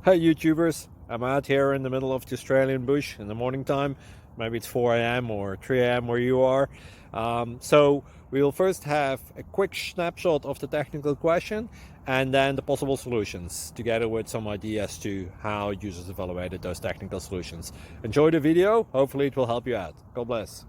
Hey YouTubers, I'm out here in the middle of the Australian bush in the morning time. Maybe it's 4 a.m. or 3 a.m. where you are. So we will first have a quick snapshot of the technical question and then the possible solutions, together with some ideas to how users evaluated those technical solutions. Enjoy the video, hopefully it will help you out. God bless.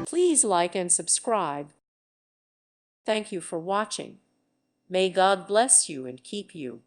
Please like and subscribe. Thank you for watching. May God bless you and keep you.